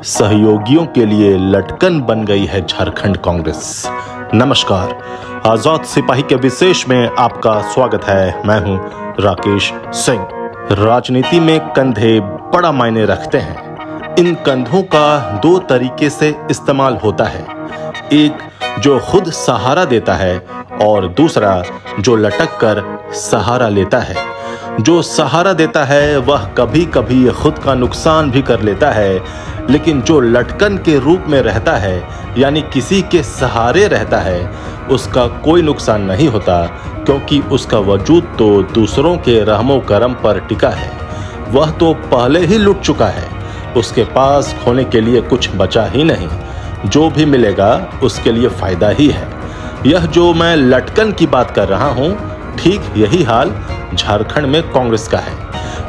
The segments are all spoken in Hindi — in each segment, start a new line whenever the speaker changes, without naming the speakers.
सहयोगियों के लिए लटकन बन गई है झारखंड कांग्रेस। नमस्कार, आजाद सिपाही के विशेष में आपका स्वागत है। मैं हूं राकेश सिंह। राजनीति में कंधे बड़ा मायने रखते हैं। इन कंधों का दो तरीके से इस्तेमाल होता है, एक जो खुद सहारा देता है और दूसरा जो लटक कर सहारा लेता है। जो सहारा देता है वह कभी कभी खुद का नुकसान भी कर लेता है, लेकिन जो लटकन के रूप में रहता है यानी किसी के सहारे रहता है उसका कोई नुकसान नहीं होता, क्योंकि उसका वजूद तो दूसरों के रहमो करम पर टिका है। वह तो पहले ही लुट चुका है, उसके पास खोने के लिए कुछ बचा ही नहीं। जो भी मिलेगा उसके लिए फायदा ही है। यह जो मैं लटकन की बात कर रहा हूँ, ठीक यही हाल झारखंड में कांग्रेस का है।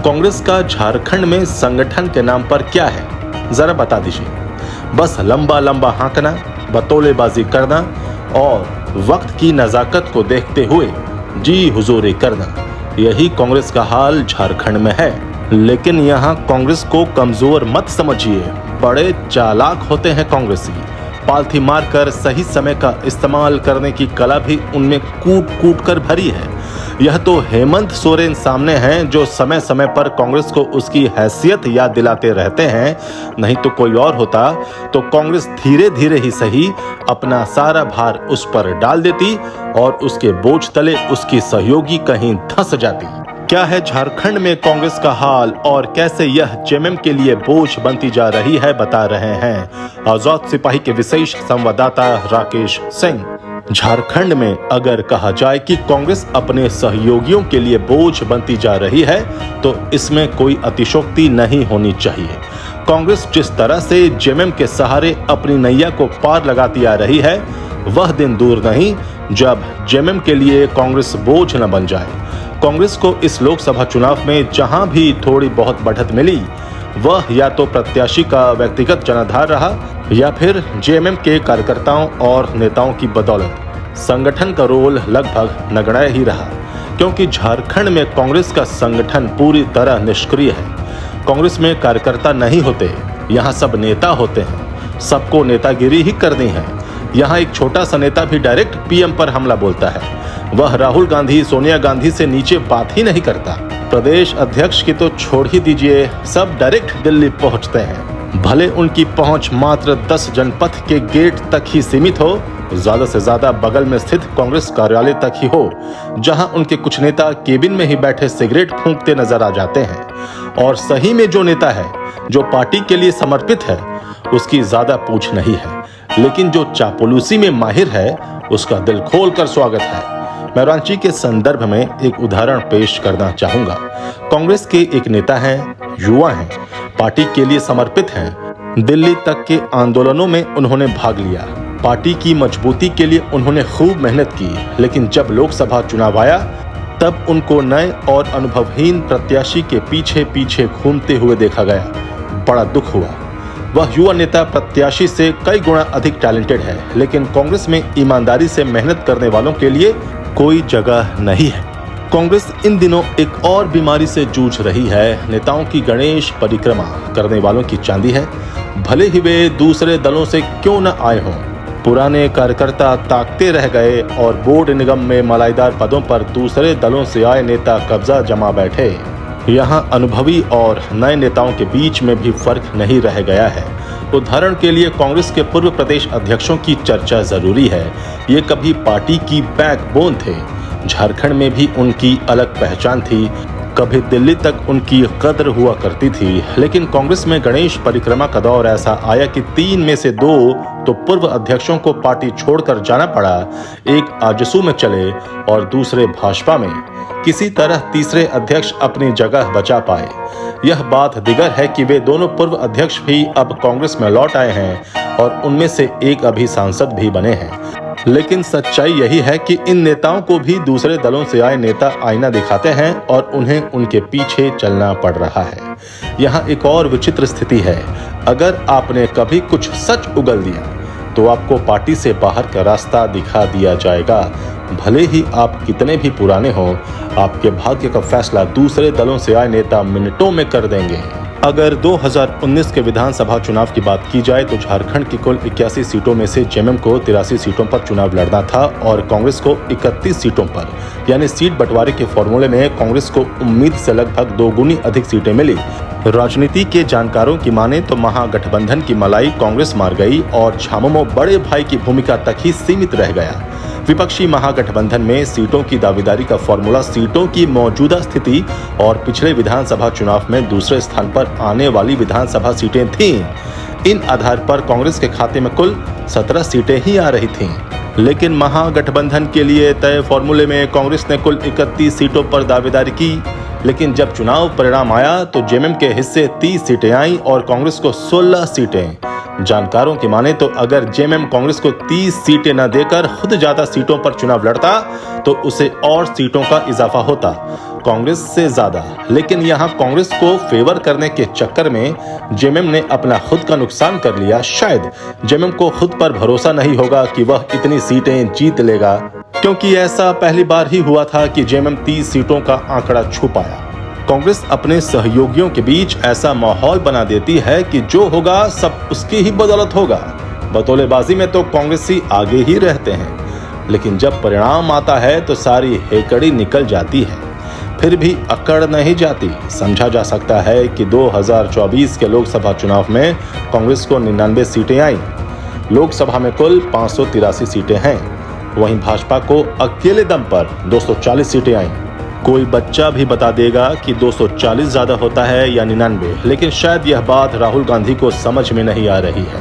कांग्रेस का झारखंड में संगठन के नाम पर क्या है जरा बता दीजिए। बस लंबा लंबा हाँकना, बतौलेबाजी करना और वक्त की नजाकत को देखते हुए जी हुजूरी करना, यही कांग्रेस का हाल झारखंड में है। लेकिन यहाँ कांग्रेस को कमजोर मत समझिए, बड़े चालाक होते हैं कांग्रेसी। पालथी मारकर सही समय का इस्तेमाल करने की कला भी उनमें कूट कूट कर भरी है। यह तो हेमंत सोरेन सामने हैं जो समय समय पर कांग्रेस को उसकी हैसियत याद दिलाते रहते हैं। नहीं तो कोई और होता तो कांग्रेस धीरे धीरे ही सही अपना सारा भार उस पर डाल देती और उसके बोझ तले उसकी सहयोगी कहीं धंस जाती। क्या है झारखंड में कांग्रेस का हाल और कैसे यह जेएमएम के लिए बोझ बनती जा रही है, बता रहे हैं आजाद सिपाही के विशेष संवाददाता राकेश सिंह। झारखंड में अगर कहा जाए कि कांग्रेस अपने सहयोगियों के लिए बोझ बनती जा रही है तो इसमें कोई अतिशयोक्ति नहीं होनी चाहिए। कांग्रेस जिस तरह से जेएमएम के सहारे अपनी नैया को पार लगाती आ रही है, वह दिन दूर नहीं जब जेएमएम के लिए कांग्रेस बोझ न बन जाए। कांग्रेस को इस लोकसभा चुनाव में जहां भी थोड़ी बहुत बढ़त मिली, वह या तो प्रत्याशी का व्यक्तिगत जनाधार रहा या फिर जेएमएम के कार्यकर्ताओं और नेताओं की बदौलत। संगठन का रोल लगभग नगण्य ही रहा, क्योंकि झारखंड में कांग्रेस का संगठन पूरी तरह निष्क्रिय है। कांग्रेस में कार्यकर्ता नहीं होते, यहाँ सब नेता होते हैं। सबको नेतागिरी ही करनी है। यहाँ एक छोटा सा नेता भी डायरेक्ट पीएम पर हमला बोलता है। वह राहुल गांधी, सोनिया गांधी से नीचे बात ही नहीं करता। प्रदेश अध्यक्ष की तो छोड़ ही दीजिए, सब डायरेक्ट दिल्ली पहुंचते हैं। भले उनकी पहुंच मात्र 10 जनपद के गेट तक ही सीमित हो, ज्यादा से ज्यादा बगल में स्थित कांग्रेस कार्यालय तक ही हो, जहां उनके कुछ नेता केबिन में ही बैठे सिगरेट फूंकते नजर आ जाते हैं। और सही में जो नेता है, जो पार्टी के लिए समर्पित है, उसकी ज्यादा पूछ नहीं है। लेकिन जो चापलूसी में माहिर है, उसका दिल खोल कर स्वागत है। मैं रांची के संदर्भ में एक उदाहरण पेश करना चाहूंगा। कांग्रेस के एक नेता हैं, युवा हैं, पार्टी के लिए समर्पित हैं। दिल्ली तक के आंदोलनों में उन्होंने भाग लिया। पार्टी की मजबूती के लिए उन्होंने खूब मेहनत की। लेकिन जब लोकसभा चुनाव आया तब उनको नए और अनुभवहीन प्रत्याशी के पीछे पीछे घूमते हुए देखा गया। बड़ा दुख हुआ। वह युवा नेता प्रत्याशी से कई गुना अधिक टैलेंटेड है, लेकिन कांग्रेस में ईमानदारी से मेहनत करने वालों के लिए कोई जगह नहीं है। कांग्रेस इन दिनों एक और बीमारी से जूझ रही है। नेताओं की गणेश परिक्रमा करने वालों की चांदी है, भले ही वे दूसरे दलों से क्यों न आए हों। पुराने कार्यकर्ता ताकते रह गए और बोर्ड निगम में मलाईदार पदों पर दूसरे दलों से आए नेता कब्जा जमा बैठे। यहाँ अनुभवी और नए नेताओं के बीच में भी फर्क नहीं रह गया है। उदाहरण के लिए कांग्रेस के पूर्व प्रदेश अध्यक्षों की चर्चा जरूरी है। ये कभी पार्टी की बैकबोन थे। झारखंड में भी उनकी अलग पहचान थी। कभी दिल्ली तक उनकी कद्र हुआ करती थी। लेकिन कांग्रेस में गणेश परिक्रमा का दौर ऐसा आया कि 3 में से 2 तो पूर्व अध्यक्षों को पार्टी छोड़कर जाना पड़ा। एक आजसू में चले और दूसरे भाजपा में। किसी तरह तीसरे अध्यक्ष अपनी जगह बचा पाए। यह बात दिगर है कि वे दोनों पूर्व अध्यक्ष भी अब कांग्रेस में लौट आए हैं और उनमें से एक अभी सांसद भी बने हैं। लेकिन सच्चाई यही है कि इन नेताओं को भी दूसरे दलों से आए नेता आईना दिखाते हैं और उन्हें उनके पीछे चलना पड़ रहा है। यहाँ एक और विचित्र स्थिति है। अगर आपने कभी कुछ सच उगल दिया तो आपको पार्टी से बाहर का रास्ता दिखा दिया जाएगा। भले ही आप कितने भी पुराने हों, आपके भाग्य का फैसला दूसरे दलों से आए नेता मिनटों में कर देंगे। अगर 2019 के विधानसभा चुनाव की बात की जाए तो झारखंड की कुल 81 सीटों में से जेएमएम को 83 सीटों पर चुनाव लड़ना था और कांग्रेस को 31 सीटों पर, यानी सीट बंटवारे के फॉर्मूले में कांग्रेस को उम्मीद से लगभग दोगुनी अधिक सीटें मिली। राजनीति के जानकारों की माने तो महागठबंधन की मलाई कांग्रेस मार गई और झामुमो बड़े भाई की भूमिका तक ही सीमित रह गया। विपक्षी महागठबंधन में सीटों की दावेदारी का फॉर्मूला सीटों की मौजूदा स्थिति और पिछले विधानसभा चुनाव में दूसरे स्थान पर आने वाली विधानसभा सीटें थीं। इन आधार पर कांग्रेस के खाते में कुल 17 सीटें ही आ रही थीं। लेकिन महागठबंधन के लिए तय फॉर्मूले में कांग्रेस ने कुल 31 सीटों पर दावेदारी की, लेकिन जब चुनाव परिणाम आया तो जेएमएम के हिस्से 30 सीटें आईं और कांग्रेस को 16 सीटें। जानकारों की माने तो अगर जेएमएम कांग्रेस को 30 सीटें न देकर खुद ज्यादा सीटों पर चुनाव लड़ता तो उसे और सीटों का इजाफा होता कांग्रेस से ज्यादा। लेकिन यहाँ कांग्रेस को फेवर करने के चक्कर में जेएमएम ने अपना खुद का नुकसान कर लिया। शायद जेएमएम को खुद पर भरोसा नहीं होगा कि वह इतनी सीटें जीत लेगा, क्योंकि ऐसा पहली बार ही हुआ था कि जेएमएम 30 सीटों का आंकड़ा छू पाया। कांग्रेस अपने सहयोगियों के बीच ऐसा माहौल बना देती है कि जो होगा सब उसकी ही बदौलत होगा। बतौलेबाजी में तो कांग्रेसी आगे ही रहते हैं, लेकिन जब परिणाम आता है तो सारी हेकड़ी निकल जाती है, फिर भी अकड़ नहीं जाती। समझा जा सकता है कि 2024 के लोकसभा चुनाव में कांग्रेस को 99 सीटें आईं। लोकसभा में कुल 583 सीटें हैं, वहीं भाजपा को अकेले दम पर 240 सीटें आईं। कोई बच्चा भी बता देगा कि 240 ज्यादा होता है या 99, लेकिन शायद यह बात राहुल गांधी को समझ में नहीं आ रही है।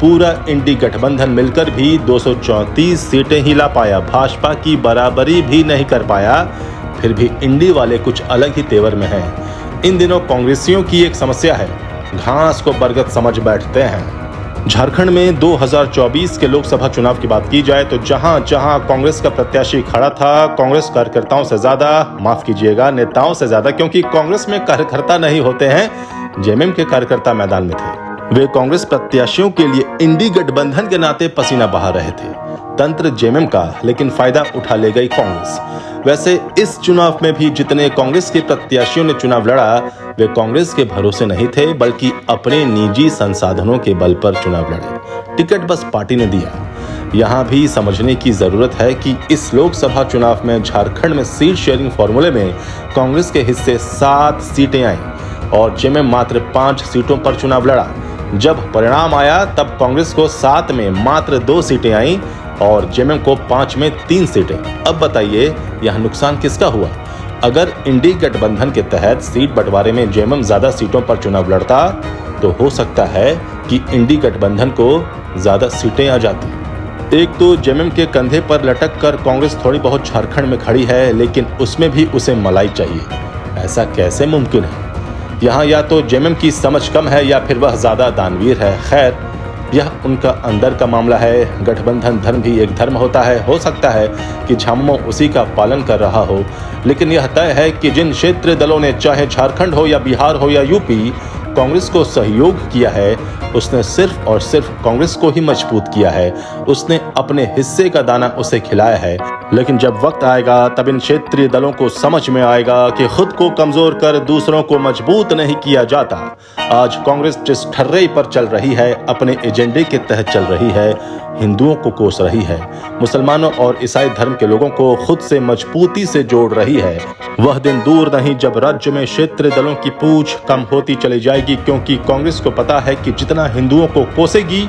पूरा इंडी गठबंधन मिलकर भी 234 सीटें ही ला पाया, भाजपा की बराबरी भी नहीं कर पाया। फिर भी इंडी वाले कुछ अलग ही तेवर में हैं। इन दिनों कांग्रेसियों की एक समस्या है, घास को बरगद समझ बैठते हैं। झारखंड में 2024 के लोकसभा चुनाव की बात की जाए तो जहां जहां कांग्रेस का प्रत्याशी खड़ा था, कांग्रेस कार्यकर्ताओं से ज्यादा, माफ कीजिएगा नेताओं से ज्यादा, क्योंकि कांग्रेस में कार्यकर्ता नहीं होते हैं, जेएमएम के कार्यकर्ता मैदान में थे। वे कांग्रेस प्रत्याशियों के लिए इंडी गठबंधन के नाते पसीना बहा रहे थे। तंत्र जेएमएम का, लेकिन फायदा उठा ले गई कांग्रेस। वैसे इस चुनाव में भी जितने कांग्रेस के प्रत्याशियों ने चुनाव लड़ा वे कांग्रेस के भरोसे नहीं थे, बल्कि अपने निजी संसाधनों के बल पर चुनाव लड़े। टिकट बस पार्टी ने दिया। यहाँ भी समझने की जरूरत है कि इस लोकसभा चुनाव में झारखंड में सीट शेयरिंग फॉर्मूले में कांग्रेस के हिस्से 7 सीटें आईं और जेएमएम मात्र 5 सीटों पर चुनाव लड़ा। जब परिणाम आया तब कांग्रेस को 7 में मात्र 2 सीटें आईं और जेएमएम को 5 में 3 सीटें। अब बताइए यह नुकसान किसका हुआ? अगर इंडी गठबंधन के तहत सीट बंटवारे में जेएमएम ज्यादा सीटों पर चुनाव लड़ता तो हो सकता है कि इंडी गठबंधन को ज्यादा सीटें आ जाती। एक तो जेएमएम के कंधे पर लटक कर कांग्रेस थोड़ी बहुत झारखंड में खड़ी है, लेकिन उसमें भी उसे मलाई चाहिए। ऐसा कैसे मुमकिन है? यहाँ या तो जेएमएम की समझ कम है या फिर वह ज्यादा दानवीर है। खैर, यह उनका अंदर का मामला है। गठबंधन धर्म भी एक धर्म होता है। हो सकता है कि झामुमो उसी का पालन कर रहा हो, लेकिन यह तय है कि जिन क्षेत्रीय दलों ने, चाहे झारखंड हो या बिहार हो या यूपी, कांग्रेस को सहयोग किया है, उसने सिर्फ और सिर्फ कांग्रेस को ही मजबूत किया है। उसने अपने हिस्से का दाना उसे खिलाया है। लेकिन जब वक्त आएगा तब इन क्षेत्रीय दलों को समझ में आएगा कि खुद को कमजोर कर दूसरों को मजबूत नहीं किया जाता। आज कांग्रेस जिस ठर्रे पर चल रही है, अपने एजेंडे के तहत चल रही है, हिंदुओं को कोस रही है, मुसलमानों और ईसाई धर्म के लोगों को खुद से मजबूती से जोड़ रही है। वह दिन दूर नहीं जब राज्य में क्षेत्रीय दलों की पूछ कम होती चली जाएगी, क्योंकि कांग्रेस को पता है कि जितना हिंदुओं को कोसेगी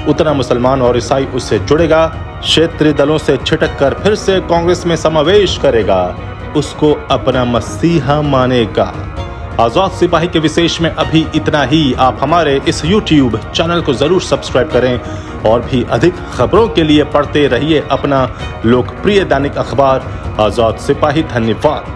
उतना मुसलमान और ईसाई उससे जुड़ेगा। क्षेत्रीय दलों से छिटक कर फिर से कांग्रेस में समावेश करेगा, उसको अपना मसीहा मानेगा। आजाद सिपाही के विशेष में अभी इतना ही। आप हमारे इस YouTube चैनल को जरूर सब्सक्राइब करें और भी अधिक खबरों के लिए पढ़ते रहिए अपना लोकप्रिय दैनिक अखबार आजाद सिपाही। धन्यवाद।